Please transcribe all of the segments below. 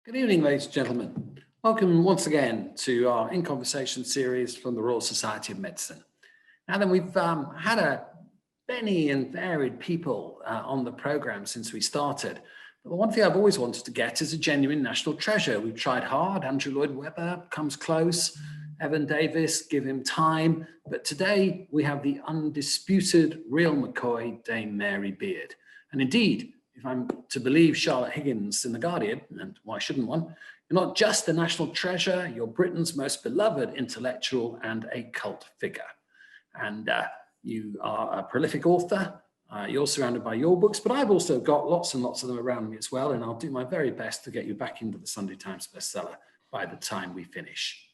Good evening, ladies and gentlemen. Welcome once again to our In Conversation series from the Royal Society of Medicine. Now then, we've had a many and varied people on the program since we started. But the one thing I've always wanted to get is a genuine national treasure. We've tried hard. Andrew Lloyd Webber comes close. Evan Davis, give him time. But today we have the undisputed real McCoy, Dame Mary Beard. And indeed, if I'm to believe Charlotte Higgins in The Guardian, and why shouldn't one, you're not just a national treasure, you're Britain's most beloved intellectual and a cult figure. And you are a prolific author. You're surrounded by your books, but I've also got lots and lots of them around me as well, and I'll do my very best to get you back into the Sunday Times bestseller by the time we finish.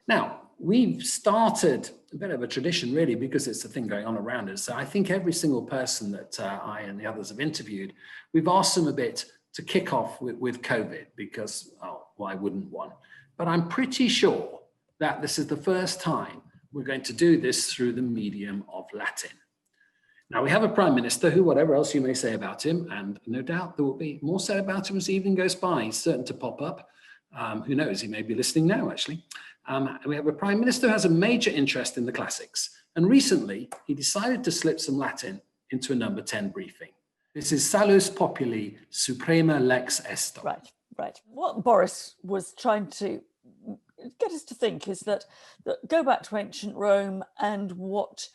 Now, we've started a bit of a tradition, really, because it's the thing going on around us. So I think every single person that I and the others have interviewed, we've asked them a bit to kick off with COVID, because, oh, why wouldn't one? But I'm pretty sure that this is the first time we're going to do this through the medium of Latin. Now, we have a Prime Minister who, whatever else you may say about him, and no doubt there will be more said about him as the evening goes by, he's certain to pop up. Who knows, he may be listening now, actually. We have a Prime Minister who has a major interest in the classics. And recently, he decided to slip some Latin into a number 10 briefing. This is Salus Populi Suprema Lex Esto. Right. What Boris was trying to get us to think is that go back to ancient Rome, and what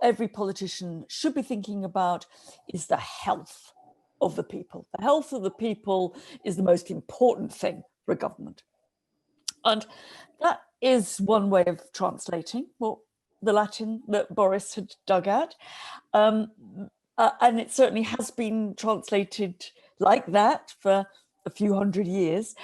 every politician should be thinking about is the health of the people. The health of the people is the most important thing for a government. And that is one way of translating the Latin that Boris had dug out. And it certainly has been translated like that for a few hundred years.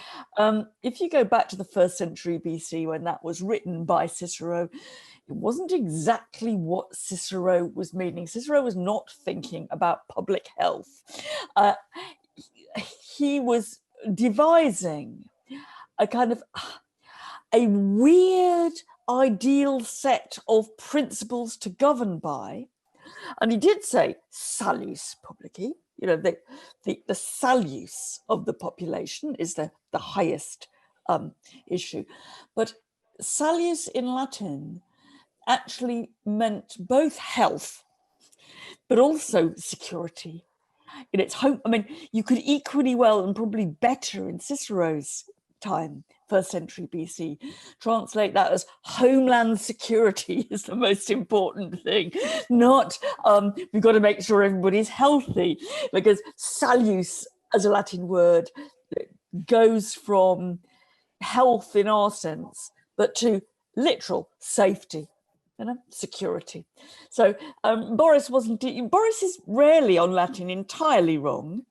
If you go back to the 1st century BC, when that was written by Cicero, it wasn't exactly what Cicero was meaning. Cicero was not thinking about public health. He was devising a kind of a weird ideal set of principles to govern by. And he did say salus publici, the salus of the population is the highest issue. But salus in Latin actually meant both health, but also security. In its home, I mean, you could equally well and probably better in Cicero's time, 1st century BC, translate that as homeland security is the most important thing, not we've got to make sure everybody's healthy, because salus as a Latin word goes from health in our sense, but to literal safety, security. So Boris is rarely on Latin entirely wrong.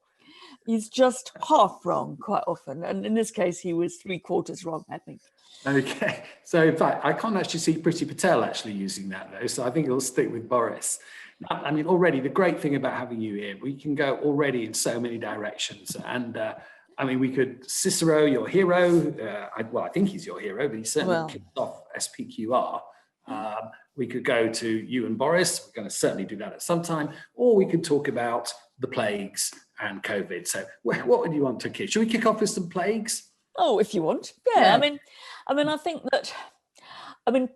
He's just half wrong quite often. And in this case, he was 3/4 wrong, I think. Okay. So in fact, I can't actually see Priti Patel actually using that though. So I think it'll stick with Boris. I mean, already the great thing about having you here, we can go already in so many directions. And I mean, we could, Cicero, your hero. I think he's your hero, but he certainly kicked off SPQR. We could go to you and Boris. We're going to certainly do that at some time. Or we could talk about the plagues and COVID. So what would you want to kick? Should we kick off with some plagues? Oh, if you want. Yeah. I think that,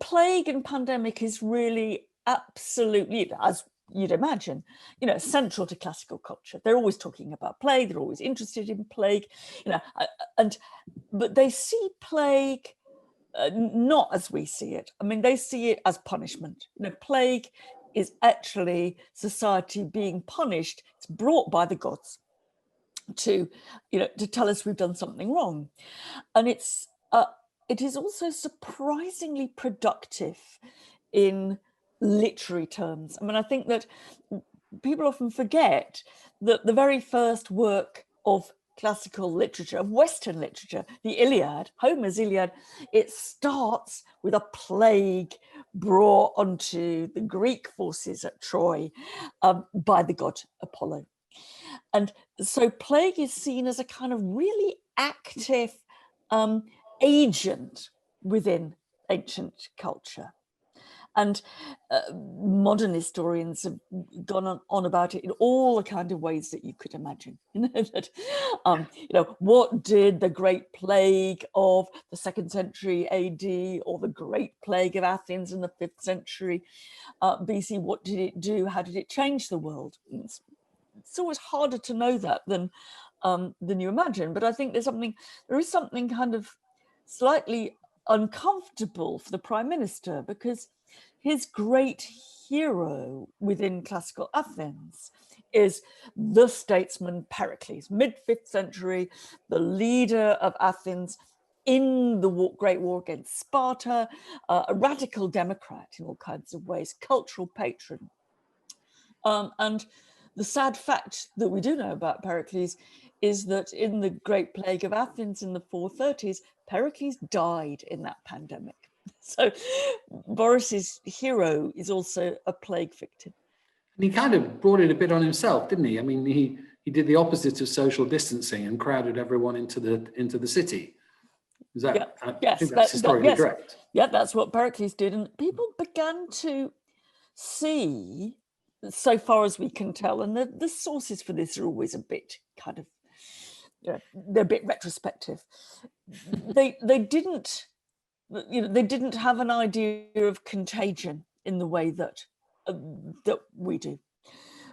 plague and pandemic is really absolutely, as you'd imagine, central to classical culture. They're always talking about plague. They're always interested in plague, but they see plague not as we see it. I mean, they see it as punishment. Plague is actually society being punished. It's brought by the gods to tell us we've done something wrong. And it is also surprisingly productive in literary terms. I mean, I think that people often forget that the very first work of classical literature, of Western literature, the Iliad, Homer's Iliad, it starts with a plague brought onto the Greek forces at Troy by the god Apollo. And so plague is seen as a kind of really active agent within ancient culture. And modern historians have gone on about it in all the kind of ways that you could imagine. That, what did the Great Plague of the 2nd century AD or the Great Plague of Athens in the 5th century BC, what did it do? How did it change the world? It's always harder to know that than you imagine. But I think there is something kind of slightly uncomfortable for the Prime Minister, because his great hero within classical Athens is the statesman Pericles, mid-5th century, the leader of Athens in the Great War against Sparta, a radical democrat in all kinds of ways, cultural patron. And the sad fact that we do know about Pericles is that in the Great Plague of Athens in the 430s, Pericles died in that pandemic. So Boris's hero is also a plague victim. And he kind of brought it a bit on himself, didn't he? I mean, he did the opposite of social distancing and crowded everyone into the city. Is that? Yes, I think that's historically correct. Yeah, that's what Pericles did, and people began to see, so far as we can tell, and the sources for this are always a bit kind of, they're a bit retrospective. They didn't have an idea of contagion in the way that we do,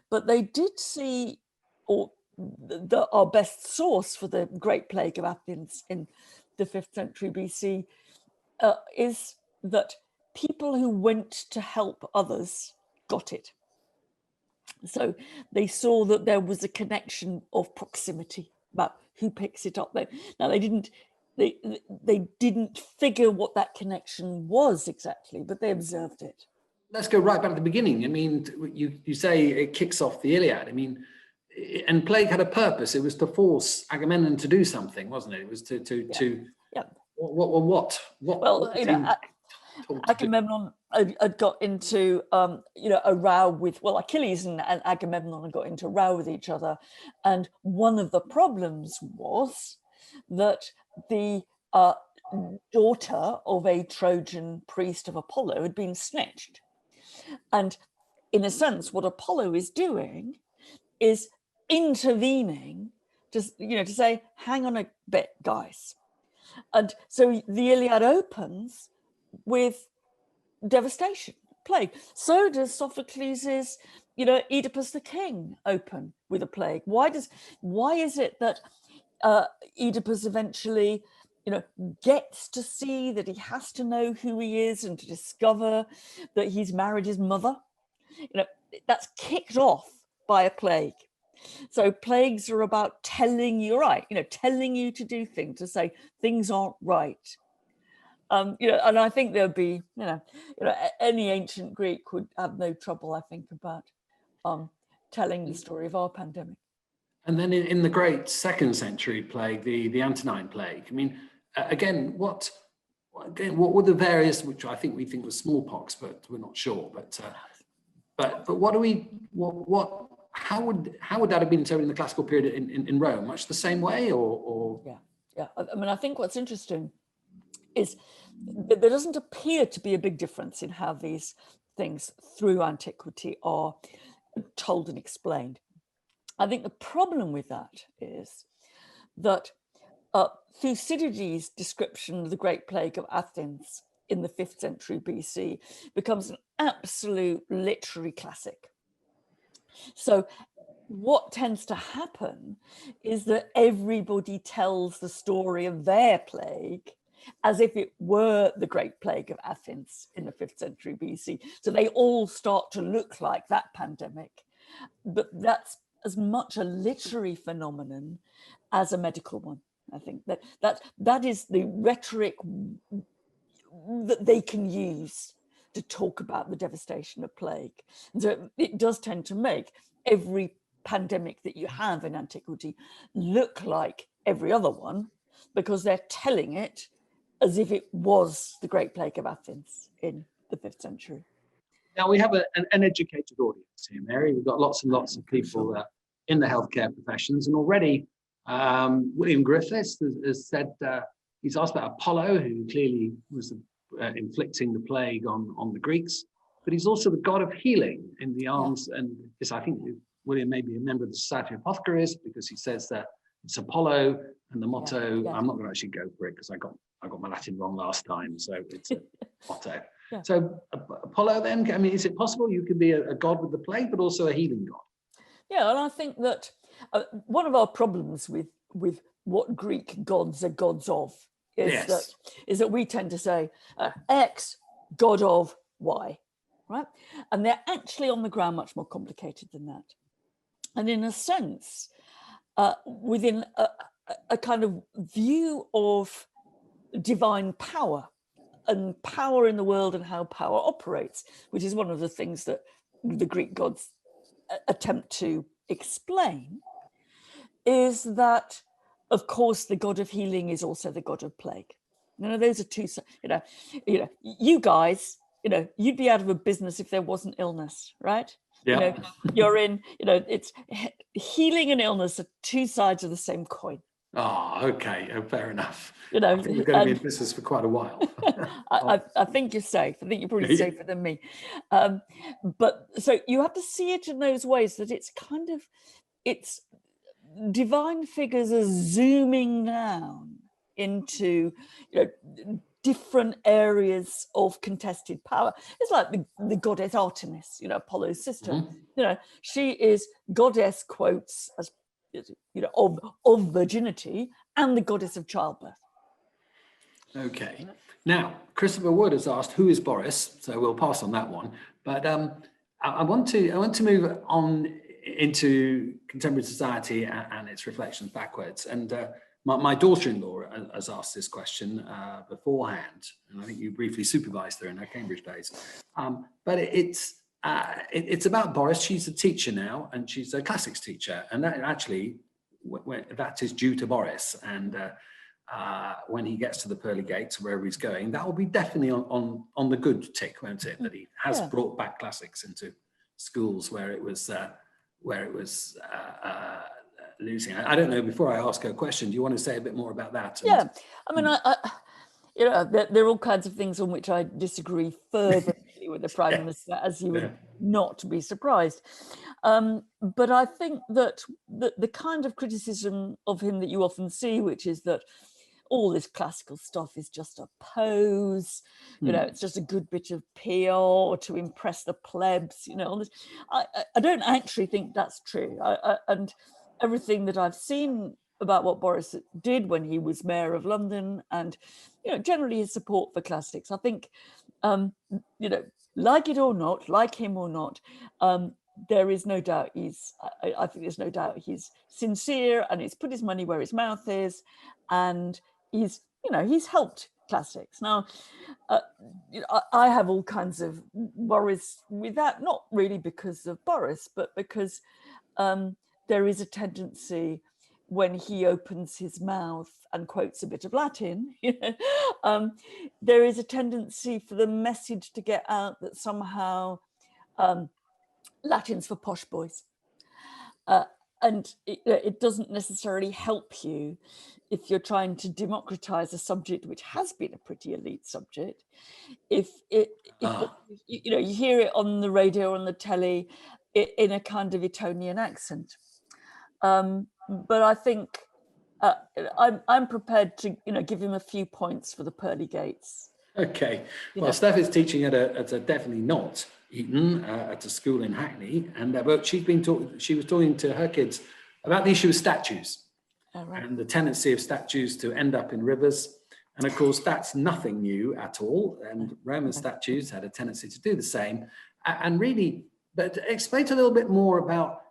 but they did see, or our best source for the Great Plague of Athens in the 5th century BC is that people who went to help others got it. So they saw that there was a connection of proximity about who picks it up. Now they didn't figure what that connection was exactly, but they observed it. Let's go right back to the beginning. I mean, you say it kicks off the Iliad. I mean, and plague had a purpose. It was to force Agamemnon to do something, wasn't it? It was to what? Well, Agamemnon had got into a row with, Achilles and Agamemnon had got into a row with each other, and one of the problems was that the daughter of a Trojan priest of Apollo had been snitched. And in a sense, what Apollo is doing is intervening to say, hang on a bit, guys. And so the Iliad opens with devastation, plague. So does Sophocles's, Oedipus the King open with a plague. Why is it that Oedipus eventually, gets to see that he has to know who he is and to discover that he's married his mother? That's kicked off by a plague. So plagues are about telling you telling you to do things, to say things aren't right. And I think there'd be, any ancient Greek would have no trouble, I think, about telling the story of our pandemic. And then in the great 2nd century plague, the Antonine plague, I mean, again, what were the various, which I think we think was smallpox, but we're not sure. But how would that have been interpreted in the classical period in Rome? Much the same way, or? Yeah. I mean, I think what's interesting is that there doesn't appear to be a big difference in how these things through antiquity are told and explained. I think the problem with that is that Thucydides' description of the Great Plague of Athens in the 5th century BC becomes an absolute literary classic. So what tends to happen is that everybody tells the story of their plague as if it were the Great Plague of Athens in the 5th century BC. So they all start to look like that pandemic. But that's as much a literary phenomenon as a medical one. I think that is the rhetoric that they can use to talk about the devastation of plague. And so it does tend to make every pandemic that you have in antiquity look like every other one, because they're telling it as if it was the Great Plague of Athens in the 5th century. Now we have an educated audience here, Mary. We've got lots and lots of people in the healthcare professions, and already William Griffiths has said, he's asked about Apollo, who clearly was inflicting the plague on the Greeks, but he's also the god of healing in the arms. And this, I think, William may be a member of the Society of Apothecaries, because he says that it's Apollo, and the motto. I'm not going to actually go for it because I got my Latin wrong last time, so it's a motto. Yeah. So Apollo, then, I mean, is it possible you could be a god with the plague, but also a healing god? Yeah, and I think that one of our problems with what Greek gods are gods of is that we tend to say X, god of Y, right? And they're actually on the ground much more complicated than that. And in a sense, within a kind of view of divine power and power in the world and how power operates, which is one of the things that the Greek gods attempt to explain, is that, of course, the god of healing is also the god of plague. Those are two, you guys, you'd be out of a business if there wasn't illness, right? Yeah. You're in, it's healing and illness are two sides of the same coin. Oh, okay. Oh, fair enough. I think we're going to be in business for quite a while. I think you're safe. I think you're probably safer than me. But so you have to see it in those ways, that it's divine figures are zooming down into different areas of contested power. It's like the goddess Artemis, Apollo's sister. Mm-hmm. She is goddess, quotes, as of virginity, and the goddess of childbirth. Okay. Now, Christopher Wood has asked, who is Boris? So we'll pass on that one. But I want to move on into contemporary society and its reflections backwards. And my daughter-in-law has asked this question beforehand, and I think you briefly supervised her in her Cambridge days. But it's about Boris. She's a teacher now, and she's a classics teacher, and that actually that is due to Boris. And when he gets to the pearly gates, wherever he's going, that will be definitely on the good tick, won't it? That he has brought back classics into schools where it was losing. I don't know. Before I ask her a question, do you want to say a bit more about that? Yeah, I mean, there are all kinds of things on which I disagree fervently with the Prime Minister, as you would not be surprised. But I think that the kind of criticism of him that you often see, which is that all this classical stuff is just a pose, it's just a good bit of PR to impress the plebs, all this. I don't actually think that's true. And everything that I've seen about what Boris did when he was mayor of London, and generally his support for classics, I think, like it or not, like him or not, there is no doubt I think there's no doubt he's sincere, and he's put his money where his mouth is, and he's helped classics. Now, I have all kinds of worries with that, not really because of Boris, but because there is a tendency, when he opens his mouth and quotes a bit of Latin, there is a tendency for the message to get out that somehow Latin's for posh boys. And it doesn't necessarily help you if you're trying to democratize a subject which has been a pretty elite subject. If you hear it on the radio or on the telly in a kind of Etonian accent. But I think I'm prepared to give him a few points for the pearly gates. Okay. Well, Steph is teaching at a definitely not Eton, at a school in Hackney, and but she was talking to her kids about the issue of statues and the tendency of statues to end up in rivers. And of course, that's nothing new at all. And Roman statues had a tendency to do the same. And really, but explain a little bit more about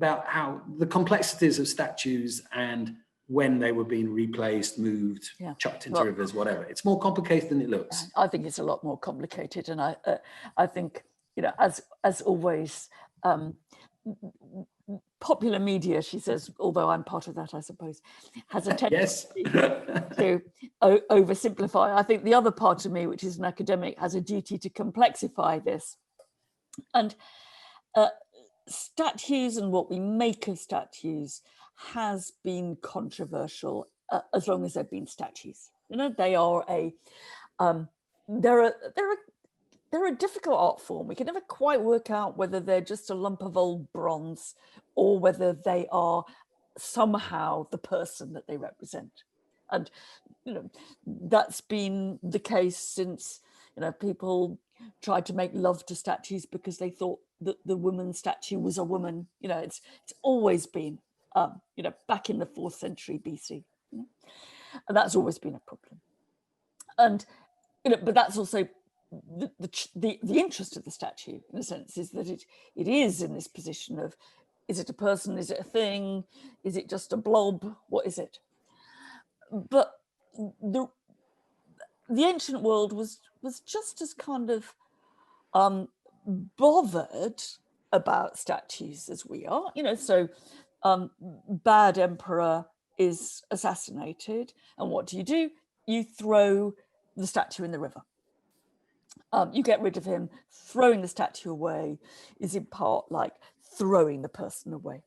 how the complexities of statues and when they were being replaced, moved, chucked into rivers, whatever. It's more complicated than it looks. I think it's a lot more complicated. And I think, as always, popular media, she says, although I'm part of that, I suppose, has a tendency to oversimplify. I think the other part of me, which is an academic, has a duty to complexify this. And statues and what we make of statues has been controversial as long as they've been statues. They are they're a difficult art form. We can never quite work out whether they're just a lump of old bronze or whether they are somehow the person that they represent. And that's been the case since people tried to make love to statues because they thought that the woman statue was a woman. It's always been back in the 4th century BC, and that's always been a problem. And but that's also the interest of the statue, in a sense, is that it is in this position of, is it a person, is it a thing, is it just a blob, what is it? But the ancient world was just as kind of bothered about statues as we are. So bad emperor is assassinated, and what do? You throw the statue in the river. You get rid of him. Throwing the statue away is in part like throwing the person away,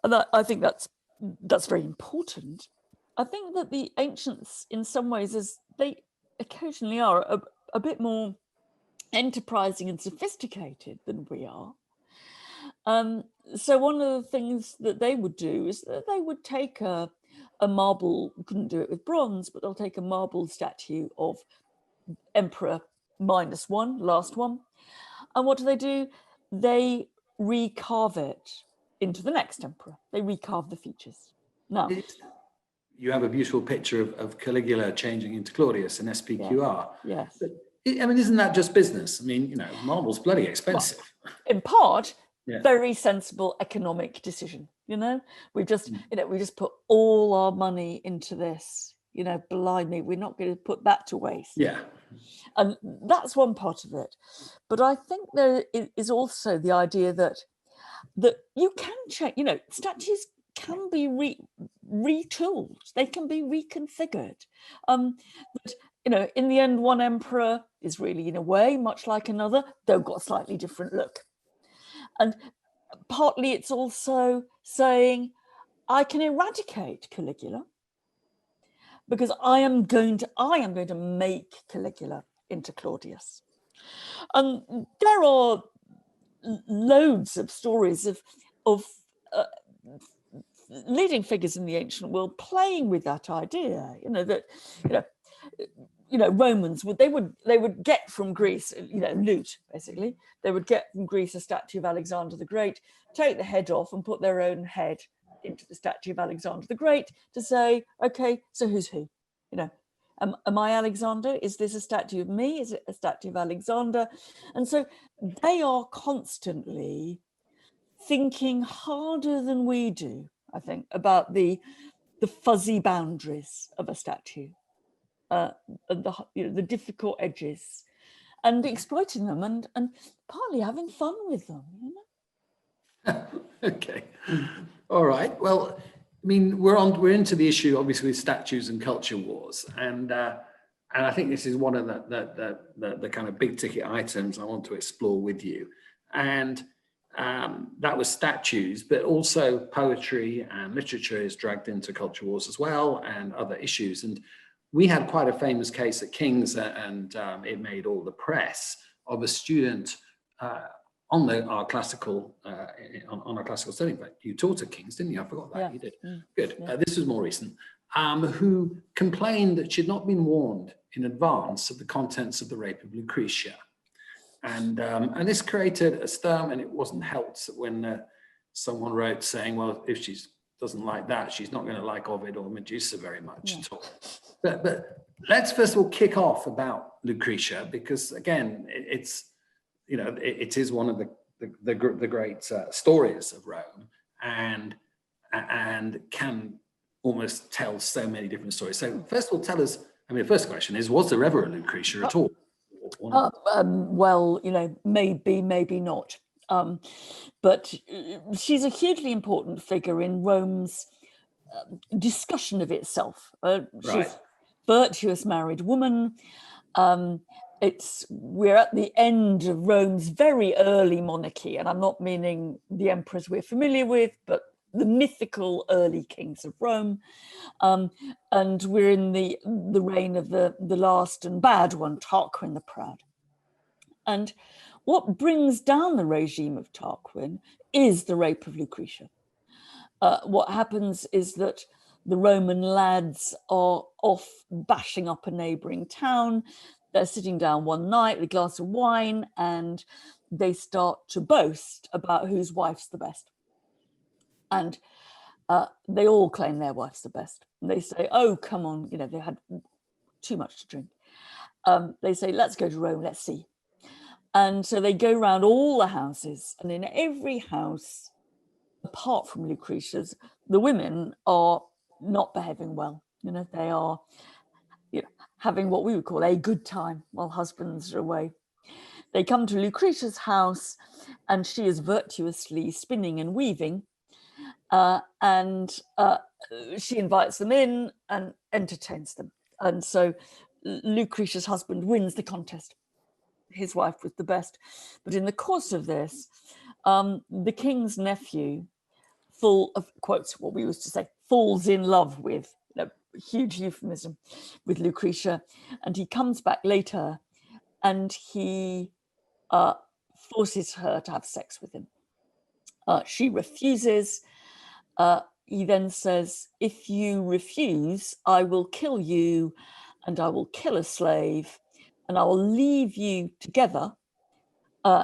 and I think that's very important. I think that the ancients, in some ways, as they occasionally are, a bit more enterprising and sophisticated than we are. So one of the things that they would do is that they would take a marble, couldn't do it with bronze, but they'll take a marble statue of Emperor -1, last one. And what do? They recarve it into the next emperor. They recarve the features. Now, you have a beautiful picture of Caligula changing into Claudius in SPQR. Yes. But, isn't that just business? Marble's bloody expensive. Well, in part, very sensible economic decision. We just put all our money into this. Blimey, we're not going to put that to waste. Yeah. And that's one part of it. But I think there is also the idea that you can change, statues can be retooled, they can be reconfigured. But in the end, one emperor is really, in a way, much like another, though got a slightly different look. And partly it's also saying, I can eradicate Caligula because I am going to make Caligula into Claudius. And there are loads of stories of leading figures in the ancient world playing with that idea. Romans would get from Greece, loot basically. They would get from Greece a statue of Alexander the Great, take the head off, and put their own head into the statue of Alexander the Great to say, okay, so who's who? Am I Alexander? Is this a statue of me? Is it a statue of Alexander? And so they are constantly thinking harder than we do, I think, about the fuzzy boundaries of a statue, the difficult edges, and exploiting them, and partly having fun with them. Okay, all right. Well, we're into the issue, obviously, with statues and culture wars, and I think this is one of the kind of big ticket items I want to explore with you, and that was statues, but also poetry and literature is dragged into culture wars as well, and other issues. And we had quite a famous case at King's, and it made all the press, of a student on our classical study. But you taught at King's, didn't you? I forgot that. Yeah. You did. Mm. Good. Yeah. This was more recent. Who complained that she'd not been warned in advance of the contents of the rape of Lucretia. And this created a stir, and it wasn't helped when someone wrote saying, well, if she doesn't like that, she's not going to like Ovid or Medusa very much at all. But let's first of all kick off about Lucretia, because again, it is one of the great stories of Rome, and can almost tell so many different stories. So first of all, tell us, the first question is, was there ever a Lucretia at all? Well, maybe, maybe not. But she's a hugely important figure in Rome's discussion of itself. She's a virtuous married woman. We're at the end of Rome's very early monarchy, and I'm not meaning the emperors we're familiar with, but the mythical early kings of Rome. And we're in the reign of the last and bad one, Tarquin the Proud. And what brings down the regime of Tarquin is the rape of Lucretia. What happens is that the Roman lads are off bashing up a neighboring town. They're sitting down one night with a glass of wine, and they start to boast about whose wife's the best. And they all claim their wife's the best. And they say, oh, come on, you know, they had too much to drink. They say, let's go to Rome, let's see. And so they go around all the houses, and in every house, apart from Lucretia's, the women are not behaving well. You know, they are, you know, having what we would call a good time while husbands are away. They come to Lucretia's house, and she is virtuously spinning and weaving, and she invites them in and entertains them. And so Lucretia's husband wins the contest. His wife was the best. But in the course of this, the king's nephew, full of quotes, what we used to say, falls in love with, you know, huge euphemism, with Lucretia. And he comes back later and he forces her to have sex with him. She refuses. He then says, if you refuse, I will kill you and I will kill a slave and I will leave you together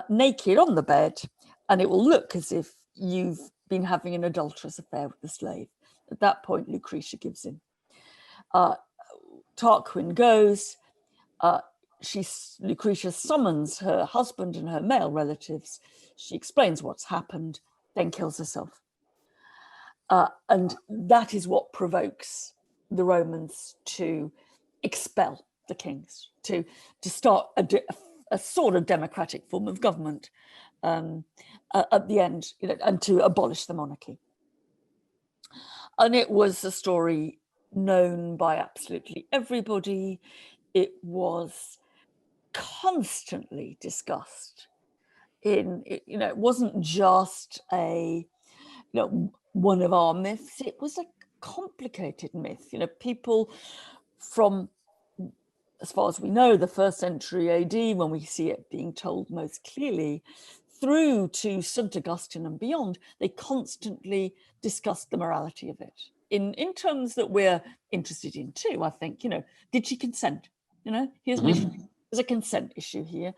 naked on the bed, and it will look as if you've been having an adulterous affair with the slave. At that point, Lucretia gives in. Tarquin goes. Lucretia summons her husband and her male relatives. She explains what's happened, then kills herself. And that is what provokes the Romans to expel the kings, to start a sort of democratic form of government at the end, you know, and to abolish the monarchy. And it was a story known by absolutely everybody. It was constantly discussed. You know, it wasn't just one of our myths. It was a complicated myth. You know, people from, as far as we know, the 1st century AD, when we see it being told most clearly, through to St. Augustine and beyond, they constantly discussed the morality of it in terms that we're interested in too. I think, you know, did she consent? You know, here's an issue. There's a consent issue here.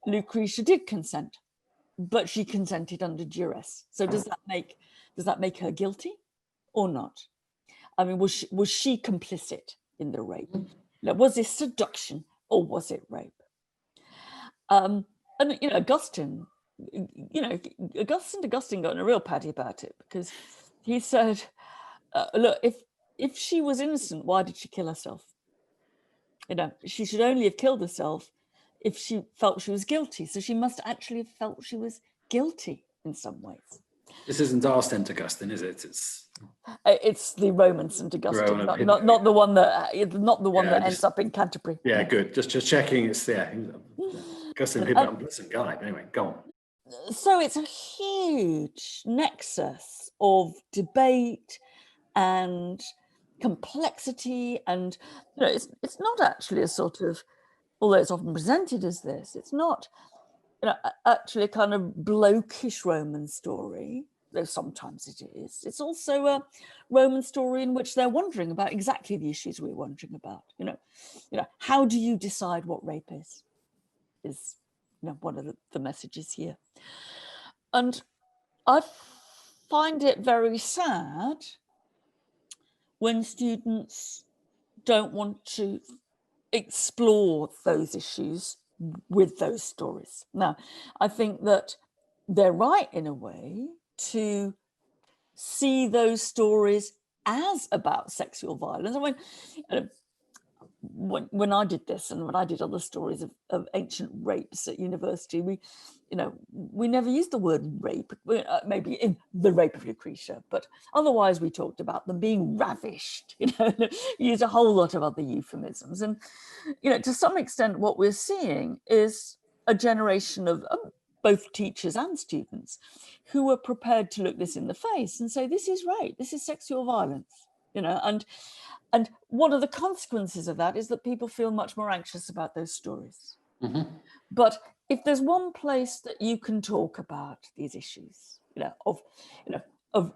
Lucretia did consent, but she consented under duress. So does that make her guilty or not? I mean, was she complicit in the rape? Now, was this seduction or was it rape? And you know, Augustine got in a real paddy about it, because he said, look, if she was innocent, why did she kill herself? You know, she should only have killed herself if she felt she was guilty. So she must actually have felt she was guilty in some ways. This isn't our St. Augustine, is it? It's the Roman St. Augustine, not the one that ends up in Canterbury. Yeah, good. Just checking. It's Augustine, people, unpleasant guy. But anyway, go on. So it's a huge nexus of debate and complexity, and you know, it's not actually a sort of, although it's often presented as this, it's not, you know, actually a kind of blokish Roman story, though sometimes it is. It's also a Roman story in which they're wondering about exactly the issues we're wondering about. You know, how do you decide what rape is you know, one of the messages here. And I find it very sad when students don't want to explore those issues with those stories. Now, I think that they're right in a way to see those stories as about sexual violence. I mean, when I did this and when I did other stories of ancient rapes at university, we never used the word rape, maybe in the rape of Lucretia, but otherwise we talked about them being ravished, you know, use a whole lot of other euphemisms. And, you know, to some extent what we're seeing is a generation of both teachers and students who are prepared to look this in the face and say, this is rape, this is sexual violence, and one of the consequences of that is that people feel much more anxious about those stories. Mm-hmm. But if there's one place that you can talk about these issues, of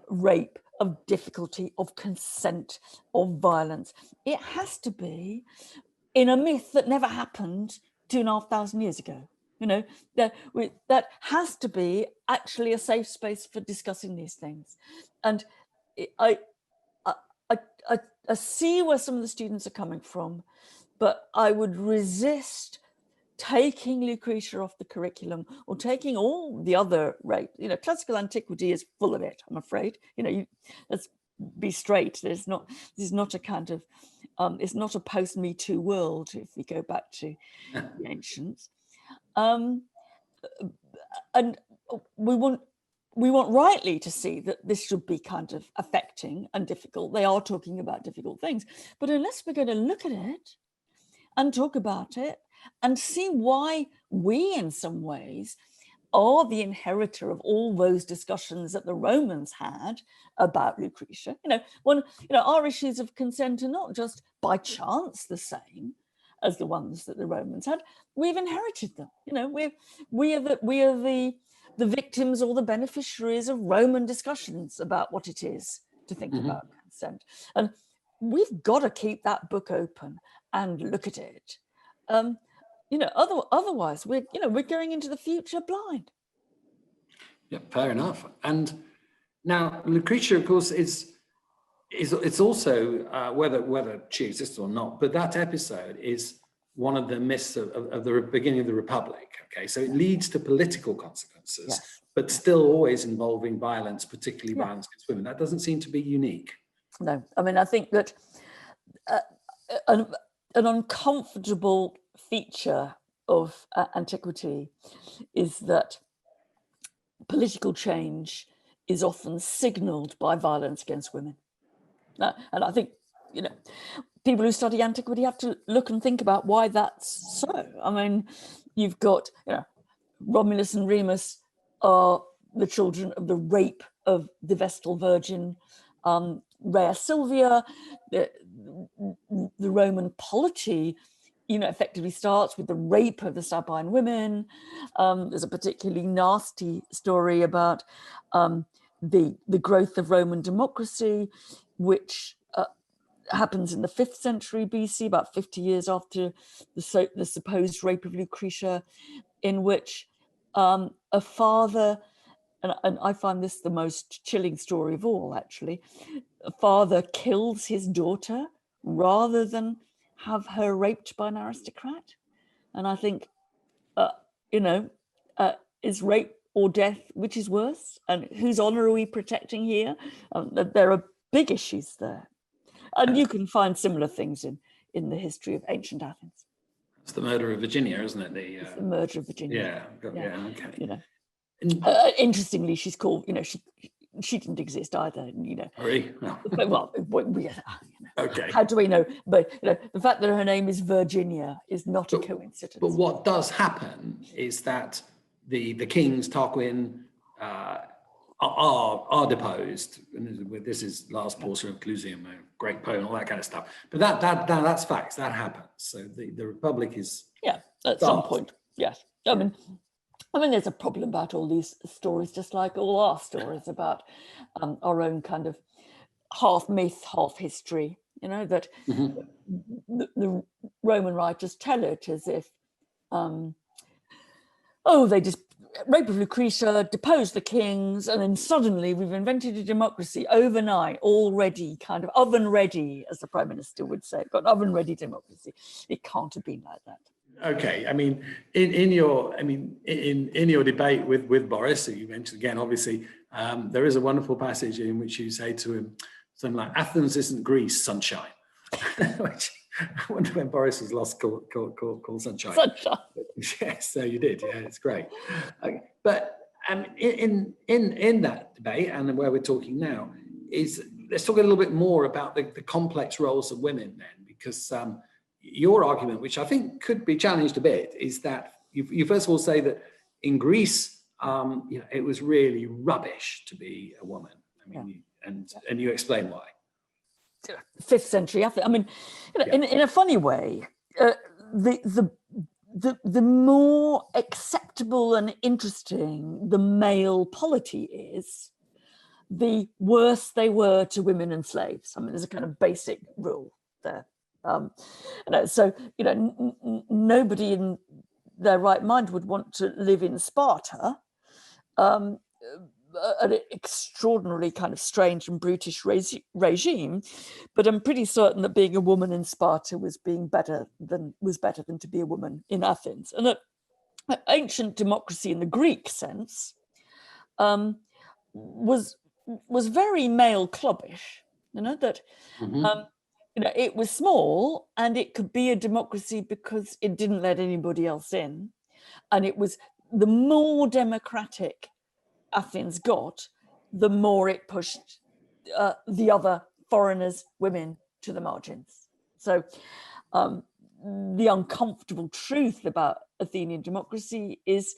rape, of difficulty, of consent, of violence, it has to be in a myth that never happened 2,500 years ago. That has to be actually a safe space for discussing these things. And I see where some of the students are coming from, but I would resist taking Lucretia off the curriculum or taking all the other rape. Classical antiquity is full of it, I'm afraid. Let's be straight. This is not a kind of, it's not a post-Me Too world if we go back to the ancients. And we want rightly to see that this should be kind of affecting and difficult. They are talking about difficult things, but unless we're going to look at it and talk about it and see why we, in some ways, are the inheritor of all those discussions that the Romans had about Lucretia. Our issues of consent are not just by chance the same as the ones that the Romans had. We've inherited them. We are the victims or the beneficiaries of Roman discussions about what it is to think about consent. And we've got to keep that book open and look at it. Otherwise we're going into the future blind. Yeah, fair enough. And now Lucretia, of course, it's also whether she exists or not, but that episode is one of the myths of the beginning of the Republic. Okay, so it leads to political consequences, yes, but still always involving violence, particularly violence against women. That doesn't seem to be unique. No, I mean, I think that an uncomfortable feature of antiquity is that political change is often signaled by violence against women. And I think, people who study antiquity have to look and think about why that's so. I mean, you've got, Romulus and Remus are the children of the rape of the Vestal Virgin Rhea Silvia. The Roman polity, effectively starts with the rape of the Sabine women. There's a particularly nasty story about the growth of Roman democracy, which happens in the 5th century BC, about 50 years after the supposed rape of Lucretia, in which a father, and I find this the most chilling story of all, actually, a father kills his daughter rather than have her raped by an aristocrat. And I think, is rape or death, which is worse? And whose honor are we protecting here? There are big issues there. And you can find similar things in the history of ancient Athens. It's the murder of Virginia, isn't it? It's the murder of Virginia. Okay. Interestingly, she's called, she didn't exist either, Really? No. Well, Okay. How do we know? But the fact that her name is Virginia is not a coincidence. But what does happen is that the kings, Tarquin, are deposed. And this is Last Portia of Clusium, a great poem, all that kind of stuff. But that's facts. That happens. So the Republic is at some point. Yes. I mean, there's a problem about all these stories, just like all our stories about our own kind of half myth, half history. That the Roman writers tell it as if, they just rape of Lucretia, deposed the kings, and then suddenly we've invented a democracy overnight, already kind of oven ready, as the Prime Minister would say, got oven ready democracy. It can't have been like that. Okay, I mean, in your debate with Boris, who you mentioned again, obviously, there is a wonderful passage in which you say to him something like, "Athens isn't Greece, sunshine." Which I wonder when Boris was last called sunshine. Sunshine. Yes, so you did. Yeah, it's great. Okay. But in that debate, and where we're talking now, let's talk a little bit more about the complex roles of women then, because your argument, which I think could be challenged a bit, is that you first of all say that in Greece, it was really rubbish to be a woman. I mean, and you explain why. 5th century Athens. I mean, in a funny way, the more acceptable and interesting the male polity is, the worse they were to women and slaves. I mean, there's a kind of basic rule there. So nobody in their right mind would want to live in Sparta, an extraordinarily kind of strange and brutish regime, but I'm pretty certain that being a woman in Sparta was better than to be a woman in Athens. And that ancient democracy in the Greek sense was very male clubbish. That it was small and it could be a democracy because it didn't let anybody else in, and it was the more democratic Athens got, the more it pushed the other foreigners, women, to the margins. So the uncomfortable truth about Athenian democracy is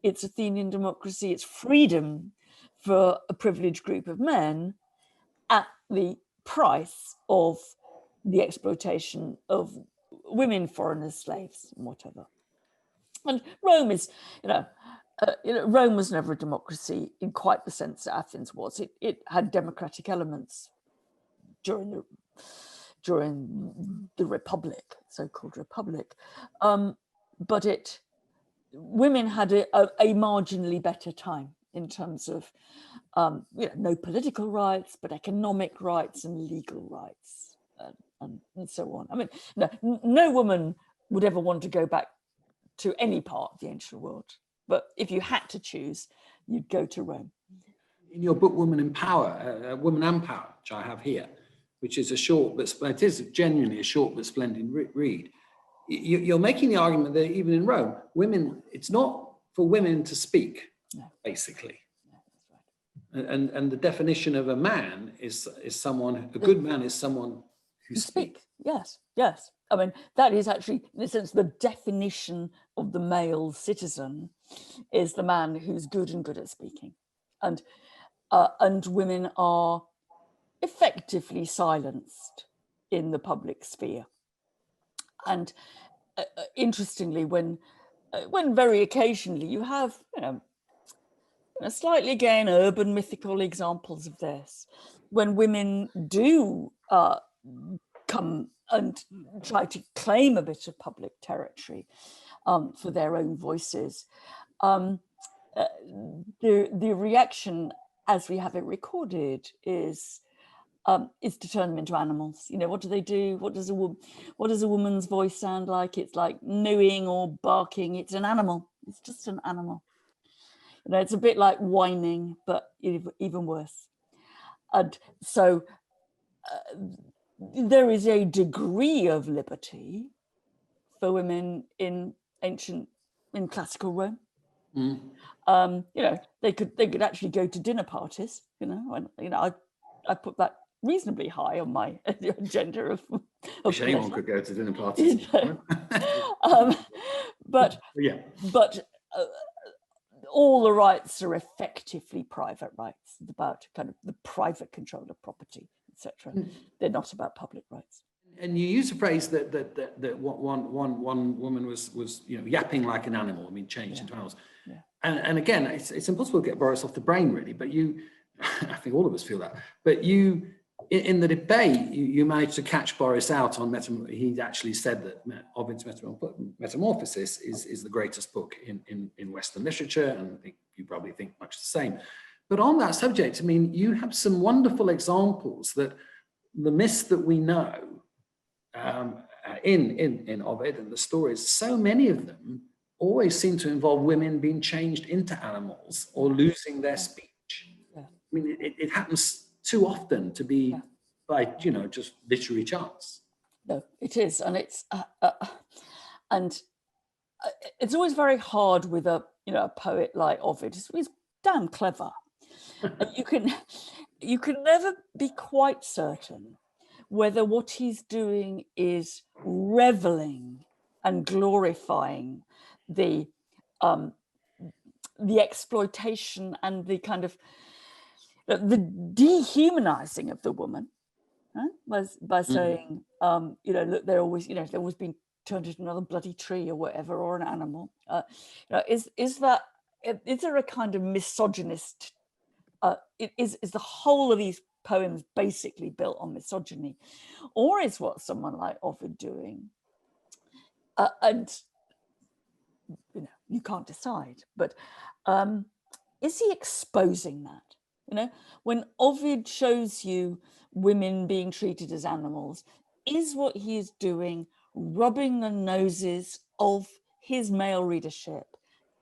it's Athenian democracy, it's freedom for a privileged group of men at the price of the exploitation of women, foreigners, slaves, and whatever. And Rome is, Rome was never a democracy in quite the sense that Athens was. It had democratic elements during the Republic, so-called Republic, but women had a marginally better time in terms of no political rights, but economic rights and legal rights, and so on. I mean, no woman would ever want to go back to any part of the ancient world. But if you had to choose, you'd go to Rome. In your book, Woman and Power, which I have here, which is it is genuinely a short but splendid read, you're making the argument that even in Rome, it's not for women to speak, basically. No, that's right. And the definition of a man is someone, a good man is someone who speaks. Yes. I mean, that is actually, in a sense, the definition of the male citizen is the man who's good at speaking. And women are effectively silenced in the public sphere. And interestingly, when very occasionally you have, slightly again urban mythical examples of this, when women do come and try to claim a bit of public territory for their own voices, the reaction, as we have it recorded, is to turn them into animals. What do they do? What does a woman's voice sound like? It's like mooing or barking. It's an animal. It's just an animal. It's a bit like whining, but even worse. And so there is a degree of liberty for women in classical Rome. They could actually go to dinner parties. I put that reasonably high on my agenda of Wish anyone could go to dinner parties. But all the rights are effectively private rights. It's about kind of the private control of property, etc. They're not about public rights. And you use a phrase that one woman was yapping like an animal. I mean, changed into animals. Yeah. And again, it's impossible to get Boris off the brain, really. But I think all of us feel that. But in the debate, you managed to catch Boris out on he actually said that Ovid's Metamorphosis is the greatest book in Western literature, and I think you probably think much the same. But on that subject, I mean, you have some wonderful examples that the myths that we know in Ovid and the stories, so many of them always seem to involve women being changed into animals or losing their speech. Yeah. I mean, it happens too often to be by just literary chance. No, it is, and it's always very hard with a poet like Ovid. He's damn clever. You can never be quite certain whether what he's doing is reveling and glorifying the the exploitation and the kind of the dehumanizing of the woman, right? by saying, look, they're always being turned into another bloody tree or whatever, or an animal. Is there a kind of misogynist? Is the whole of these poems basically built on misogyny, or is what someone like Ovid doing? And you can't decide, but is he exposing that? When Ovid shows you women being treated as animals, is what he is doing rubbing the noses of his male readership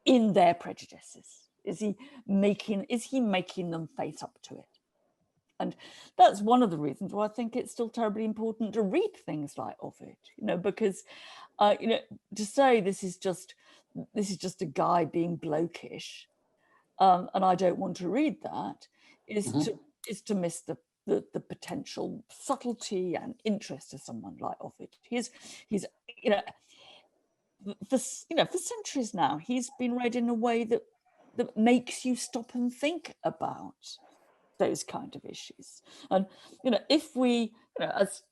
in their prejudices? Is he making them face up to it? And that's one of the reasons why I think it's still terribly important to read things like Ovid, because to say this is just a guy being blokish, and I don't want to read that, is to miss the potential subtlety and interest of someone like Ovid. He's for centuries now, he's been read in a way that makes you stop and think about those kind of issues. And if we, as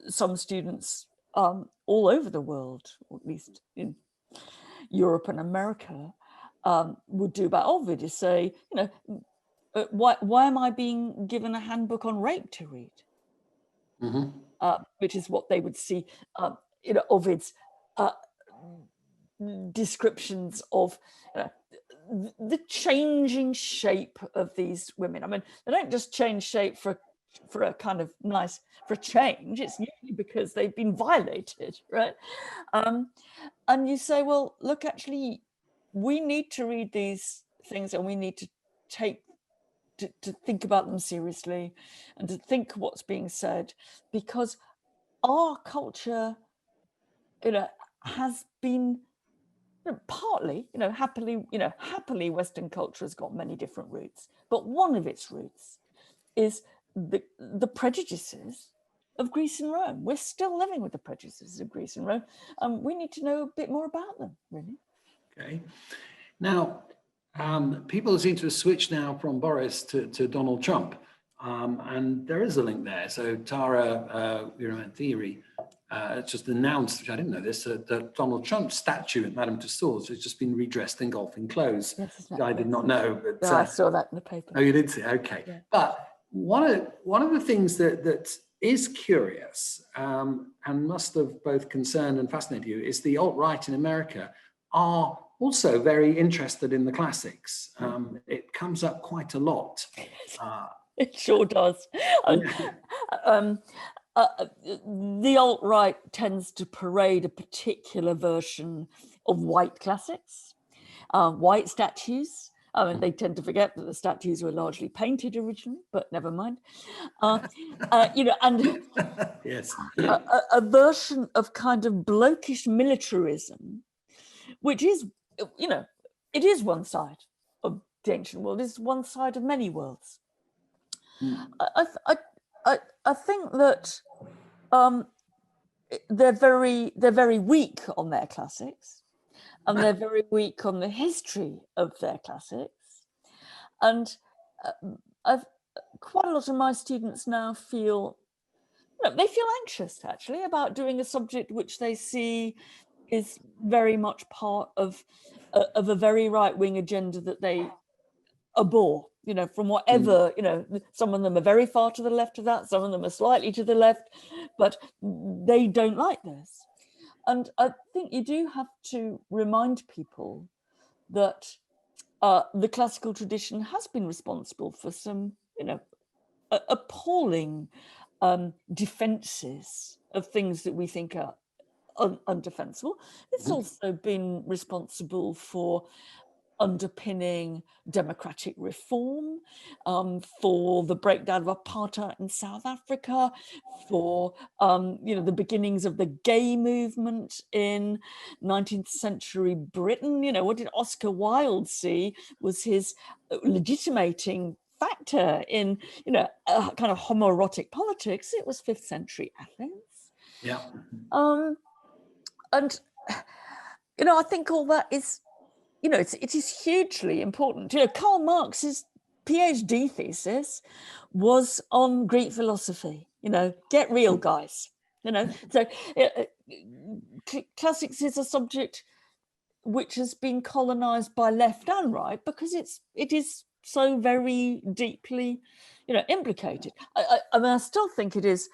some students all over the world, or at least in Europe and America, would do about Ovid, is say, why am I being given a handbook on rape to read? Which is what they would see Ovid's descriptions of the changing shape of these women. I mean, they don't just change shape for a kind of for a change. It's usually because they've been violated, right? And you say, well, look, actually, we need to read these things, and we need to to think about them seriously, and to think what's being said, because our culture, has been partly, happily Western culture has got many different roots, but one of its roots is the prejudices of Greece and Rome. We're still living with the prejudices of Greece and Rome, and we need to know a bit more about them, really. Okay. Now, people seem to have switched now from Boris to Donald Trump, and there is a link there. So Tara, in theory, just announced, which I didn't know this, that Donald Trump's statue at Madame Tussauds has just been redressed in golfing clothes. Yes, I did not know. But, no, I saw that in the paper. Oh, you did see? Okay. Yeah. But one of the things that is curious and must have both concerned and fascinated you is the alt-right in America are also very interested in the classics. It comes up quite a lot. It sure does. The alt-right tends to parade a particular version of white classics, white statues. I mean, they tend to forget that the statues were largely painted originally, but never mind. And yes, a version of kind of blokish militarism, which is, it is one side of the ancient world. It's one side of many worlds. I think that they're very weak on their classics, and they're very weak on the history of their classics. And quite a lot of my students now feel anxious, actually, about doing a subject which they see is very much part of a very right-wing agenda that they abhor, from whatever, some of them are very far to the left of that, some of them are slightly to the left, but they don't like this. And I think you do have to remind people that the classical tradition has been responsible for some, appalling defenses of things that we think are undefensible. It's also been responsible for underpinning democratic reform, for the breakdown of apartheid in South Africa, for the beginnings of the gay movement in 19th century Britain. What did Oscar Wilde see was his legitimating factor in a kind of homoerotic politics. It was 5th century Athens. Yeah. And I think all that is it is hugely important. Karl Marx's PhD thesis was on Greek philosophy. Get real, guys. So classics is a subject which has been colonized by left and right because it is so very deeply, implicated. I mean, I still think it is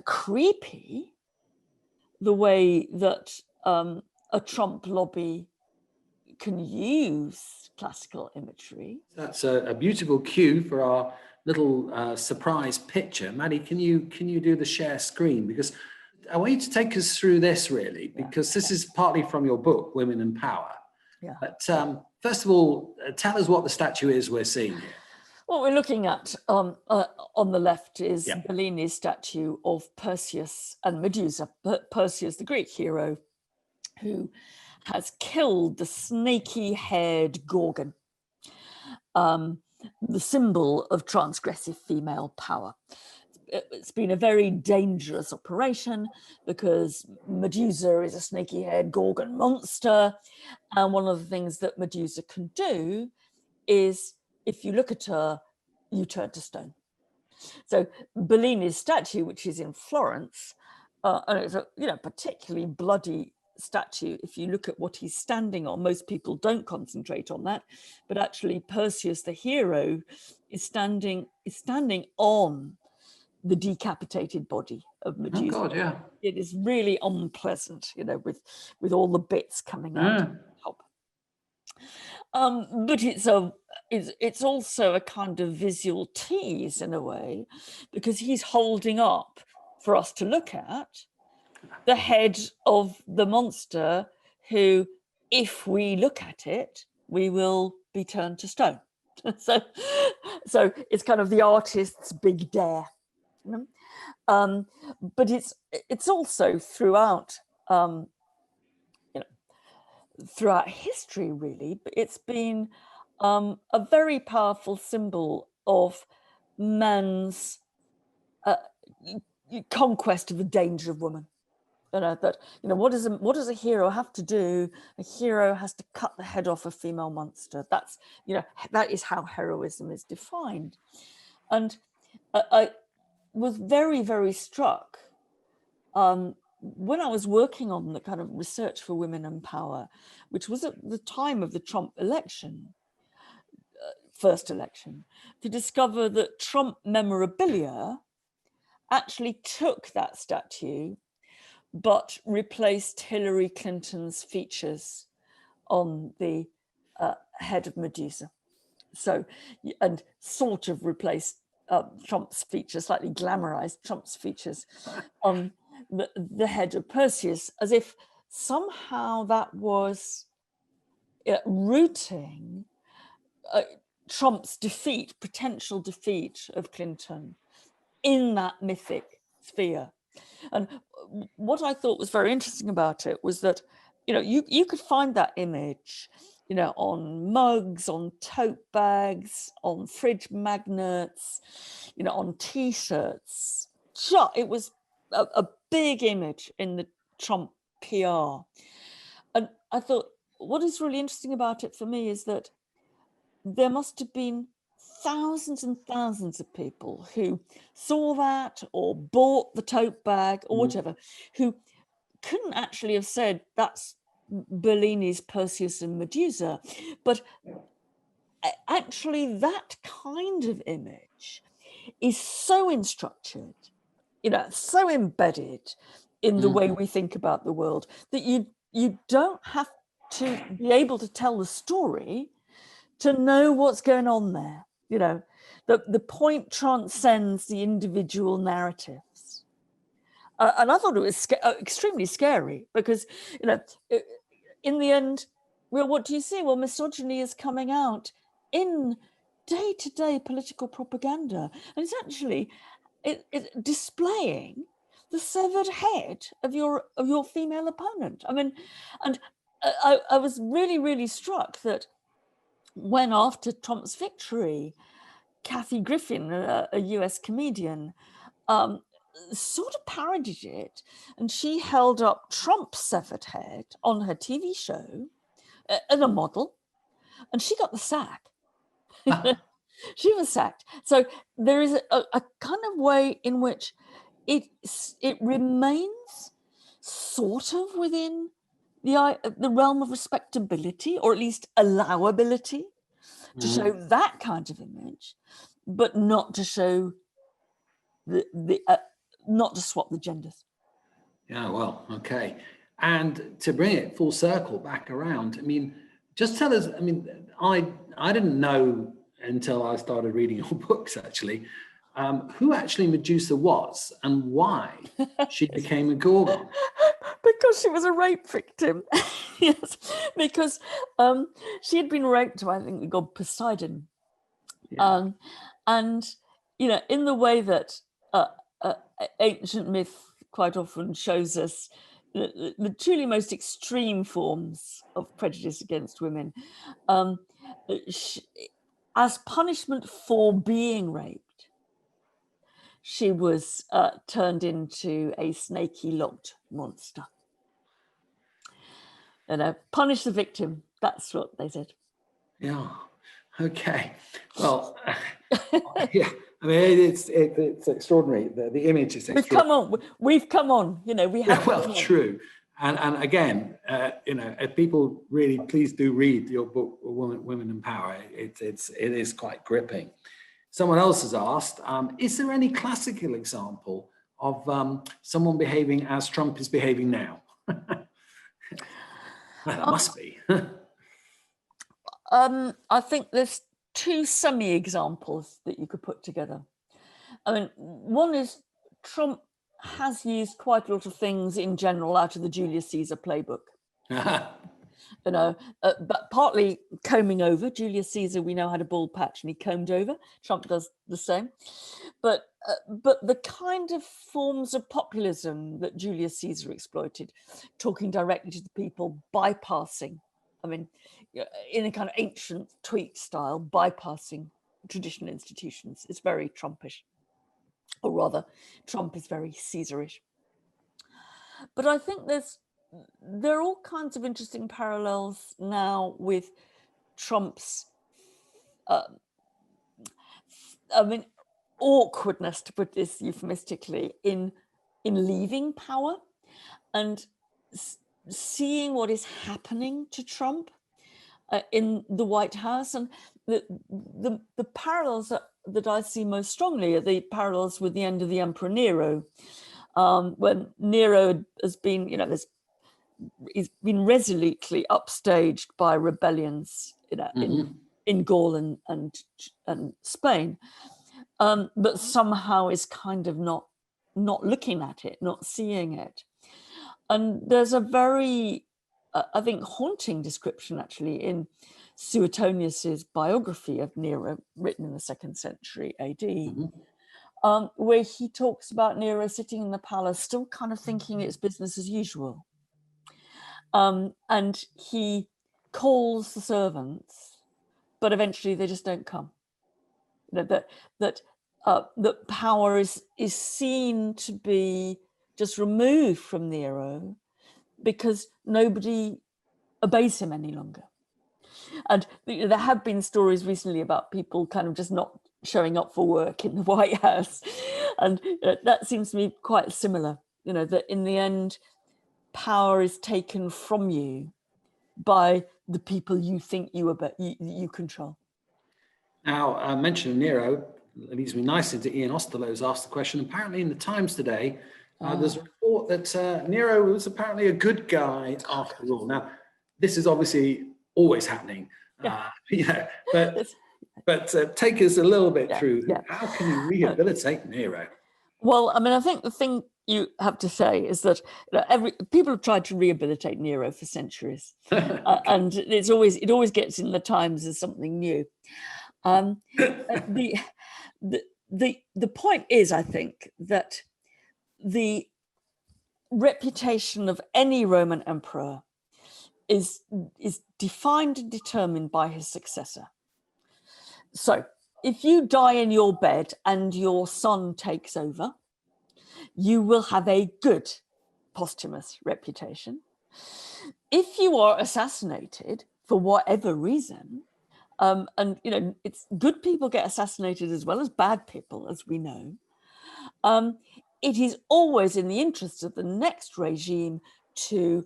creepy the way that a Trump lobby can use classical imagery. That's a beautiful cue for our little surprise picture. Maddie, can you do the share screen? Because I want you to take us through this really, because this is partly from your book, Women and Power. Yeah. But first of all, tell us what the statue is we're seeing here. What we're looking at on the left is Bellini's statue of Perseus and Medusa. Perseus, the Greek hero, who has killed the snaky-haired Gorgon, the symbol of transgressive female power. It's been a very dangerous operation because Medusa is a snaky-haired Gorgon monster. And one of the things that Medusa can do is, if you look at her, you turn to stone. So Bellini's statue, which is in Florence, and it's a particularly bloody statue. If you look at what he's standing on, most people don't concentrate on that, but actually Perseus, the hero, is standing on the decapitated body of Medusa. Oh God, yeah. It is really unpleasant, with all the bits coming out of the top. But it's also a kind of visual tease in a way, because he's holding up for us to look at the head of the monster who, if we look at it, we will be turned to stone. So it's kind of the artist's big dare. But it's also throughout throughout history, really. It's been a very powerful symbol of man's conquest of the danger of woman. What does a hero have to do? A hero has to cut the head off a female monster. That's that is how heroism is defined. And I was very, very struck when I was working on the kind of research for Women and Power, which was at the time of the Trump election, first election, to discover that Trump memorabilia actually took that statue but replaced Hillary Clinton's features on the head of Medusa. So, and sort of replaced Trump's features, slightly glamorized Trump's features on the head of Perseus, as if somehow that was rooting Trump's defeat, potential defeat of Clinton in that mythic sphere. And what I thought was very interesting about it was that, you could find that image, on mugs, on tote bags, on fridge magnets, on T-shirts. It was a big image in the Trump PR. And I thought, what is really interesting about it for me is that there must have been thousands and thousands of people who saw that or bought the tote bag or whatever, who couldn't actually have said that's Bellini's Perseus and Medusa, but actually that kind of image is so instructured, so embedded in the way we think about the world, that you don't have to be able to tell the story to know what's going on there. The point transcends the individual narratives. And I thought it was extremely scary because, in the end, what do you see? Well, misogyny is coming out in day-to-day political propaganda. And it's actually it's displaying the severed head of your female opponent. I mean, and I was really, really struck that when, after Trump's victory, Kathy Griffin, a US comedian, sort of parodied it, and she held up Trump's severed head on her TV show as a model, and she got the sack. She was sacked. So there is a kind of way in which it remains sort of within the realm of respectability, or at least allowability, to show that kind of image, but not to show not to swap the genders. Yeah, well, okay. And to bring it full circle back around, I mean, just tell us, I mean, I didn't know until I started reading your books, actually, who actually Medusa was and why she became a Gorgon. Because she was a rape victim. Yes, because she had been raped by, I think, the god Poseidon. Yeah. And, you know, in the way that ancient myth quite often shows us the truly most extreme forms of prejudice against women, as punishment for being raped, she was turned into a snaky locked monster. And punish the victim. That's what they said. Yeah. Okay. Well, yeah. I mean, it's extraordinary. The image is extraordinary. We've come on. You know, we have. Yeah, well, true. And again, you know, if people really, please do read your book, Women in Power. It is quite gripping. Someone else has asked, is there any classical example of someone behaving as Trump is behaving now? Well, there must be. I think there's two semi-examples that you could put together. I mean, one is Trump has used quite a lot of things in general out of the Julius Caesar playbook. You know, but partly combing over. Julius Caesar, we know, had a bald patch and he combed over. Trump does the same. But the kind of forms of populism that Julius Caesar exploited, talking directly to the people, bypassing, I mean, in a kind of ancient tweet style, bypassing traditional institutions, is very Trumpish. Or rather, Trump is very Caesarish. But I think there are all kinds of interesting parallels now with Trump's, awkwardness, to put this euphemistically, in leaving power and seeing what is happening to Trump in the White House. And the parallels that I see most strongly are the parallels with the end of the Emperor Nero, when Nero has been, you know, he's been resolutely upstaged by rebellions, you know, in Gaul and Spain, but somehow is kind of not looking at it, not seeing it. And there's a very, I think, haunting description actually in Suetonius's biography of Nero, written in the 2nd century AD, where he talks about Nero sitting in the palace, still kind of thinking it's business as usual. And he calls the servants, but eventually they just don't come. That power is seen to be just removed from Nero because nobody obeys him any longer. And there have been stories recently about people kind of just not showing up for work in the White House. And that seems to me quite similar, you know, that in the end, power is taken from you by the people you think you control. Now, mentioning Nero leads me nicely to Ian Osterloh's asked the question. Apparently in the Times today, there's a report that Nero was apparently a good guy after all. Now, this is obviously always happening, but take us a little bit through. How can you rehabilitate Nero? Well, I mean, I think the thing you have to say is that people have tried to rehabilitate Nero for centuries, and it always gets in the Times as something new. The point is, I think, that the reputation of any Roman emperor is defined and determined by his successor. So if you die in your bed and your son takes over, you will have a good posthumous reputation. If you are assassinated for whatever reason, and it's good people get assassinated as well as bad people, as we know, it is always in the interest of the next regime to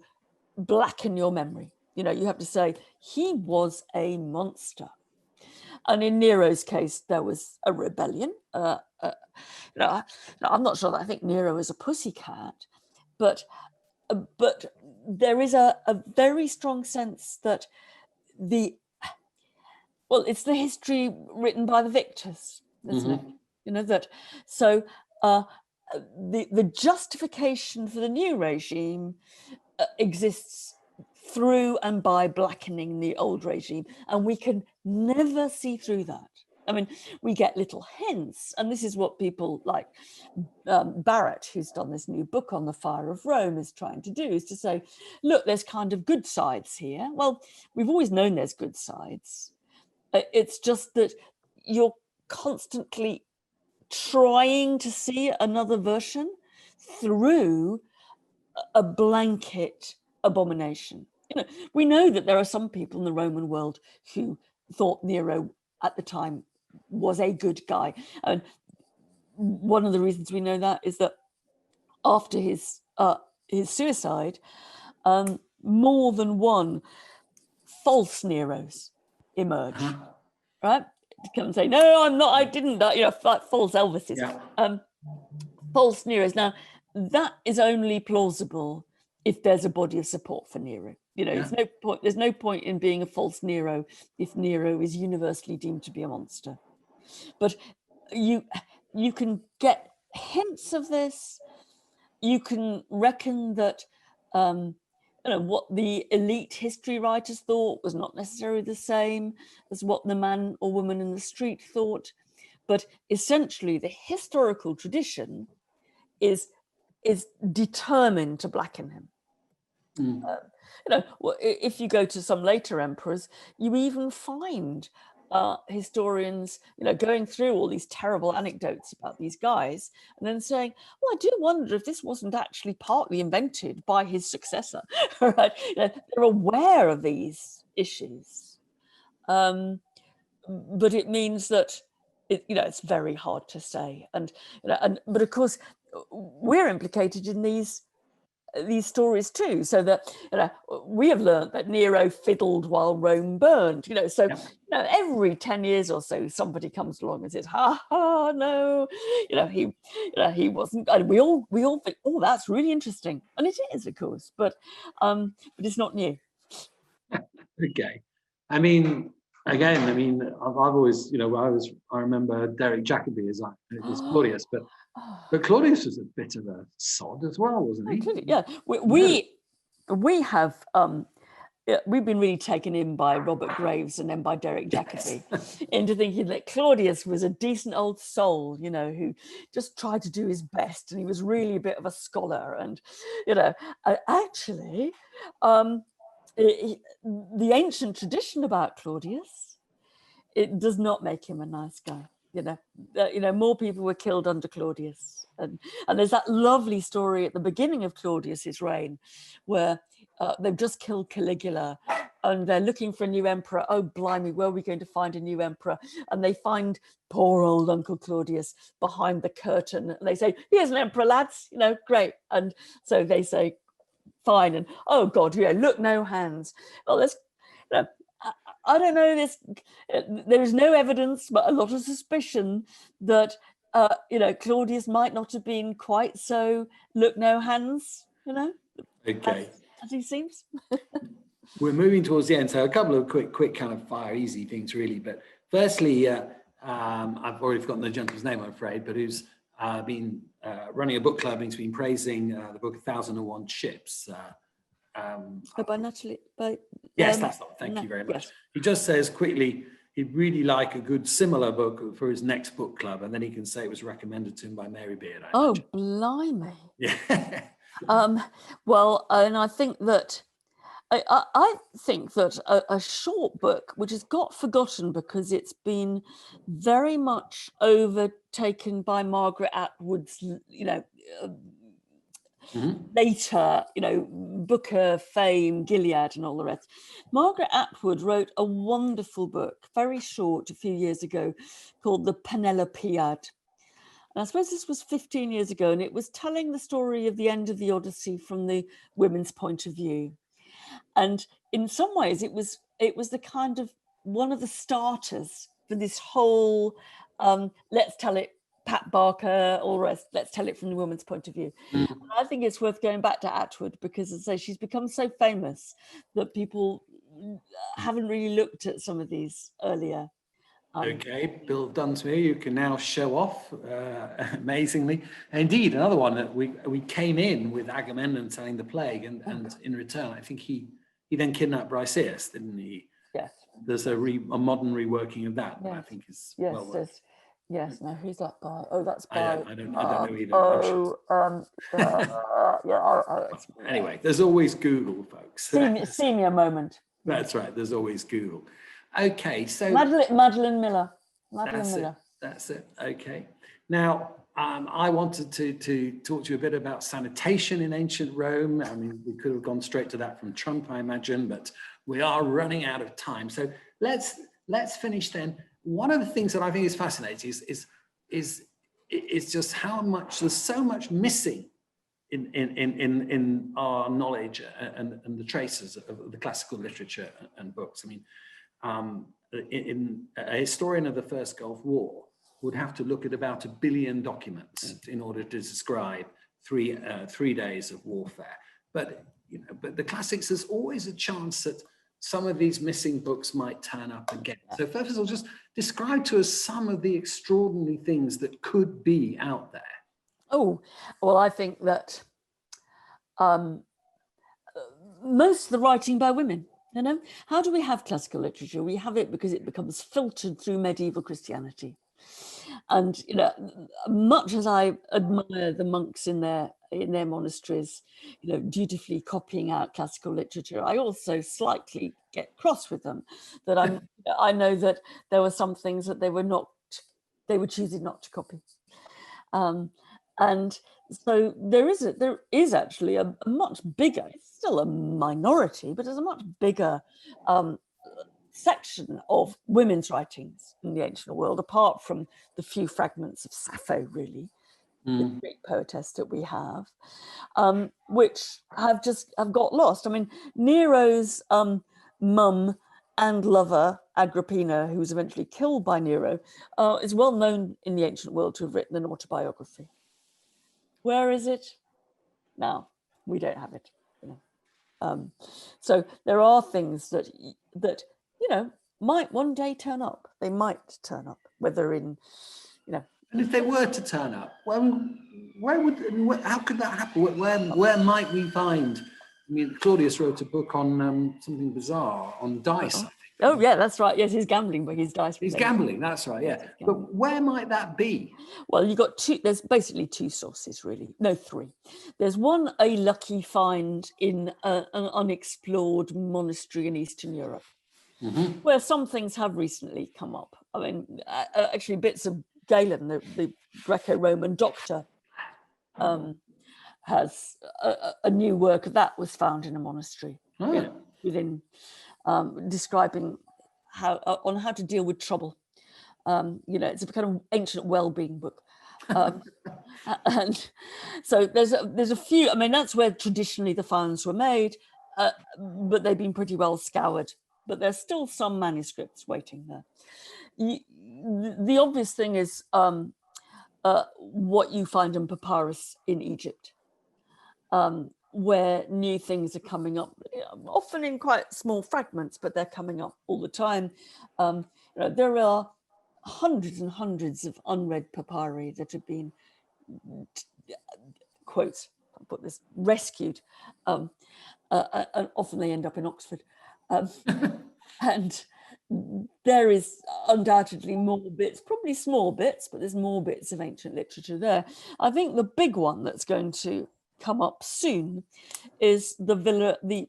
blacken your memory. You have to say, he was a monster. And in Nero's case, there was a rebellion. I'm not sure that I think Nero is a pussycat, but there is a very strong sense that it's the history written by the victors, isn't it? That so the justification for the new regime exists through and by blackening the old regime, and we can never see through that. I mean, we get little hints, and this is what people like Barrett, who's done this new book on the fire of Rome, is trying to do, is to say, look, there's kind of good sides here. Well, we've always known there's good sides. It's just that you're constantly trying to see another version through a blanket abomination. We know that there are some people in the Roman world who thought Nero at the time was a good guy. And one of the reasons we know that is that after his suicide, more than one false Neros emerged, right? To come and say, no, I'm not, I didn't die, like false Elvises. Yeah. False Neros. Now, that is only plausible if there's a body of support for Nero. There's no point in being a false Nero if Nero is universally deemed to be a monster. But you can get hints of this. You can reckon that what the elite history writers thought was not necessarily the same as what the man or woman in the street thought. But essentially, the historical tradition is determined to blacken him. If you go to some later emperors, you even find historians, going through all these terrible anecdotes about these guys and then saying, well, I do wonder if this wasn't actually partly invented by his successor, right? They're aware of these issues. But it means that, it's very hard to say. But of course, we're implicated in these stories too, so that we have learned that Nero fiddled while Rome burned. So every 10 years or so, somebody comes along and says, "Ha ha, no, he wasn't." And we all think, "Oh, that's really interesting," and it is, of course, but it's not new. Okay, I've always, I remember Derek Jacobi as Claudius, but Claudius was a bit of a sod as well, wasn't he? Yeah, we have we've been really taken in by Robert Graves and then by Derek Jacobi into thinking that Claudius was a decent old soul, who just tried to do his best, and he was really a bit of a scholar, and actually. The ancient tradition about Claudius, it does not make him a nice guy. More people were killed under Claudius, and there's that lovely story at the beginning of Claudius's reign, where they've just killed Caligula, and they're looking for a new emperor. Oh, blimey, where are we going to find a new emperor? And they find poor old Uncle Claudius behind the curtain, and they say, "Here's an emperor, lads." Great. And so they say, fine, and oh God, look, no hands. Well, let's, I don't know, there is no evidence, but a lot of suspicion that Claudius might not have been quite so look, no hands, okay, as he seems. We're moving towards the end, so a couple of quick kind of fire easy things really. But firstly, I've already forgotten the gentleman's name, I'm afraid, but who's been running a book club, and he's been praising the book 1001 Ships. By Natalie. Yes, that's not. Thank you very much. Yes. He just says quickly he'd really like a good similar book for his next book club, and then he can say it was recommended to him by Mary Beard. Oh, blimey! Yeah. Well, and I think that I think that a short book, which has got forgotten because it's been very much overtaken by Margaret Atwood's, later, Booker, fame, Gilead and all the rest. Margaret Atwood wrote a wonderful book, very short, a few years ago, called The Penelopead. And I suppose this was 15 years ago, and it was telling the story of the end of the Odyssey from the women's point of view. And in some ways, it was the kind of one of the starters for this whole, let's tell it, Pat Barker, all the rest, let's tell it from the woman's point of view. I think it's worth going back to Atwood because, as I say, she's become so famous that people haven't really looked at some of these earlier. Okay, Bill Dunsmuir, you can now show off, amazingly. Indeed, another one that we came in with Agamemnon telling the plague, and in return, I think he then kidnapped Briseis, didn't he? Yes. There's a modern reworking of that, yes. I think is yes, well worth. Yes, no, who's that by? Oh, that's by. I don't know either. Anyway, there's always Google, folks. Senior moment. That's right. There's always Google. Okay, so Madeline Miller. That's it. Okay. Now, I wanted to talk to you a bit about sanitation in ancient Rome. I mean, we could have gone straight to that from Trump, I imagine, but we are running out of time. So let's finish then. One of the things that I think is fascinating is just how much there's so much missing in our knowledge and the traces of the classical literature and books. I mean, a historian of the First Gulf War would have to look at about 1 billion documents in order to describe three days of warfare. But the classics, there's always a chance that some of these missing books might turn up again. So first of all, just describe to us some of the extraordinary things that could be out there. Oh, well, I think that most of the writing by women. How do we have classical literature? We have it because it becomes filtered through medieval Christianity. And much as I admire the monks in their monasteries, dutifully copying out classical literature, I also slightly get cross with them. That I know that there were some things that they were choosing not to copy. And so there is actually a much bigger, it's still a minority, but there's a much bigger section of women's writings in the ancient world, apart from the few fragments of Sappho, really, the Greek poetess that we have, which have got lost. I mean, Nero's mum and lover, Agrippina, who was eventually killed by Nero, is well known in the ancient world to have written an autobiography. Where is it? Now, we don't have it. So there are things that might one day turn up. They might turn up, whether in, And if they were to turn up, how could that happen? Where might we find? I mean, Claudius wrote a book on something bizarre, on dice, I think. Oh, yeah, that's right. Yes, he's gambling, but he's dice. He's gambling, that's right, yeah. But where might that be? Well, you've got there's basically two sources, really. No, three. There's one, a lucky find in an unexplored monastery in Eastern Europe, where some things have recently come up. I mean, actually, bits of Galen, the Greco-Roman doctor, has a new work of that was found in a monastery within describing how to deal with trouble. It's a kind of ancient well-being book. And so there's a few. I mean, that's where traditionally the finds were made, but they've been pretty well scoured. But there's still some manuscripts waiting there. The obvious thing is what you find in papyrus in Egypt, where new things are coming up, often in quite small fragments, but they're coming up all the time. There are hundreds and hundreds of unread papyri that have been, quotes, I'll put this, rescued, and often they end up in Oxford. And there is undoubtedly more bits, probably small bits, but there's more bits of ancient literature there. I think the big one that's going to come up soon is the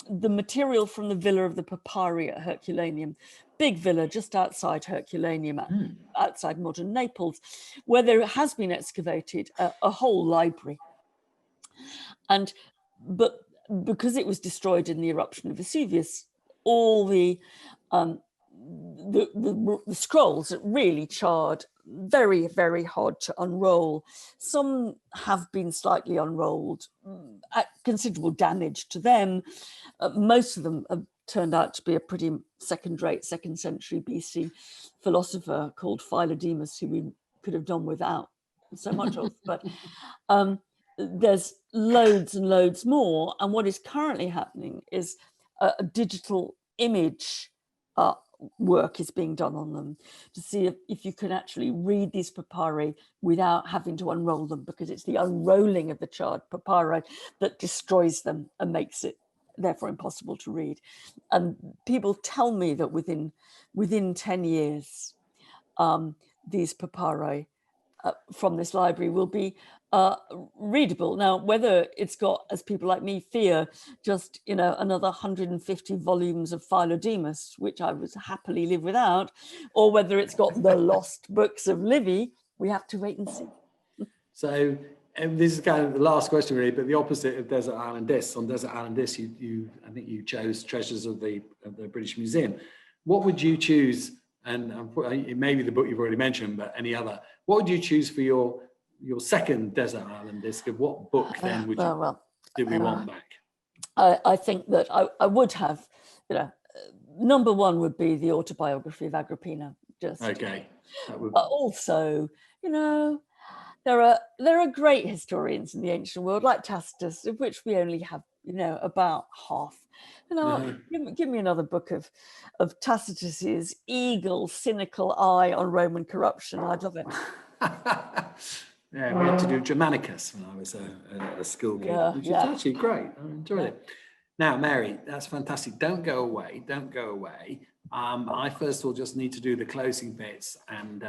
the material from the villa of the Papyri at Herculaneum, big villa just outside Herculaneum, outside modern Naples, where there has been excavated a whole library. But because it was destroyed in the eruption of Vesuvius, all the scrolls are really charred, very, very hard to unroll. Some have been slightly unrolled, at considerable damage to them. Most of them have turned out to be a pretty second-rate 2nd century BC philosopher called Philodemus, who we could have done without so much of. But there's loads and loads more. And what is currently happening is a digital image work is being done on them to see if you can actually read these papyri without having to unroll them, because it's the unrolling of the charred papyri that destroys them and makes it therefore impossible to read. And people tell me that within 10 years, these papyri from this library will be readable. Now, whether it's got, as people like me fear, just another 150 volumes of Philodemus, which I would happily live without, or whether it's got the lost books of Livy, we have to wait and see. So, and this is kind of the last question, really, but the opposite of Desert Island Discs. On Desert Island Discs, I think you chose Treasures of the British Museum. What would you choose? And it may be the book you've already mentioned, but any other. What would you choose for your second Desert Island Disc? Of what book then would you do we want back? I think that I would have, number one would be the autobiography of Agrippina. Okay. But also, there are great historians in the ancient world, like Tacitus, of which we only have, about half. Give me another book of Tacitus's eagle, cynical eye on Roman corruption. I'd love it. Yeah, we had to do Germanicus when I was a school kid, which is actually great. I enjoyed it. Now, Mary, that's fantastic. Don't go away. Don't go away. I first of all just need to do the closing bits. And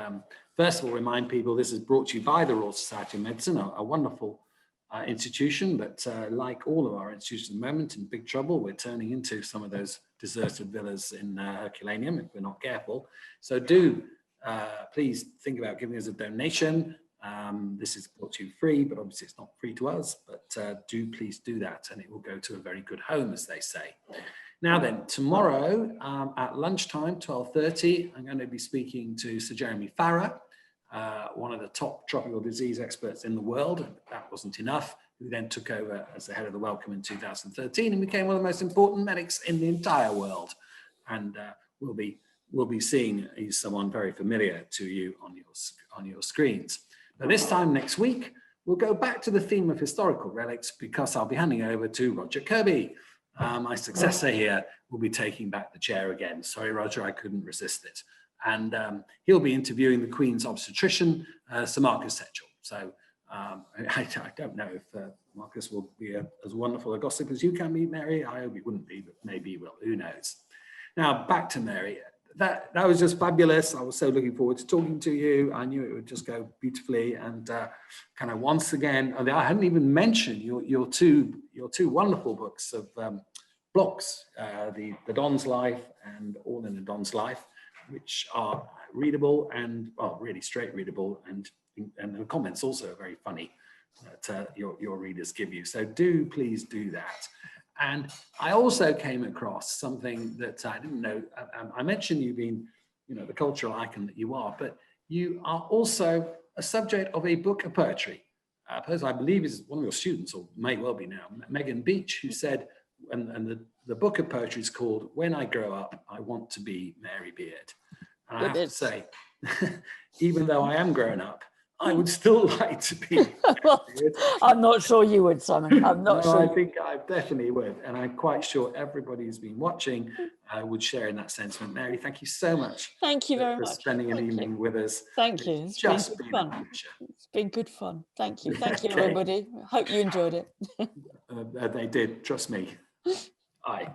first of all, remind people this is brought to you by the Royal Society of Medicine, a wonderful institution, but like all of our institutions at the moment, in big trouble. We're turning into some of those deserted villas in Herculaneum if we're not careful. So do please think about giving us a donation. This is brought to you free, but obviously it's not free to us, but do please do that, and it will go to a very good home, as they say. Now then, tomorrow at lunchtime, 12:30, I'm going to be speaking to Sir Jeremy Farrar, one of the top tropical disease experts in the world. And that wasn't enough, who then took over as the head of the Wellcome in 2013 and became one of the most important medics in the entire world. And we'll be seeing, he's someone very familiar to you on your screens. But this time next week, we'll go back to the theme of historical relics, because I'll be handing over to Roger Kirby. My successor here will be taking back the chair again. Sorry, Roger, I couldn't resist it. And he'll be interviewing the Queen's obstetrician, Sir Marcus Setchell. So I don't know if Marcus will be as wonderful a gossip as you can be, Mary. I hope he wouldn't be, but maybe he will. Who knows? Now, back to Mary. That was just fabulous. I was so looking forward to talking to you. I knew it would just go beautifully. And kind of once again, I hadn't even mentioned your two wonderful books of blocks, the Don's Life and All in the Don's Life, which are readable and really straight readable, and the comments also are very funny that your readers give you. So do please do that. And I also came across something that I didn't know. I mentioned you being, the cultural icon that you are, but you are also a subject of a book of poetry. A person I believe is one of your students, or may well be now, Megan Beach, who said, and the book of poetry is called "When I Grow Up, I Want to Be Mary Beard." And I have to say, even though I am grown up, I would still like to be. Well, I'm not sure you would, Simon. I'm not sure. I think I definitely would. And I'm quite sure everybody who's been watching would share in that sentiment. Mary, thank you so much. Thank you very for much. spending an evening with us. Thank you. It's just been good fun. It's been good fun. Thank you. Thank you, everybody. Hope you enjoyed it. They did. Trust me. Bye.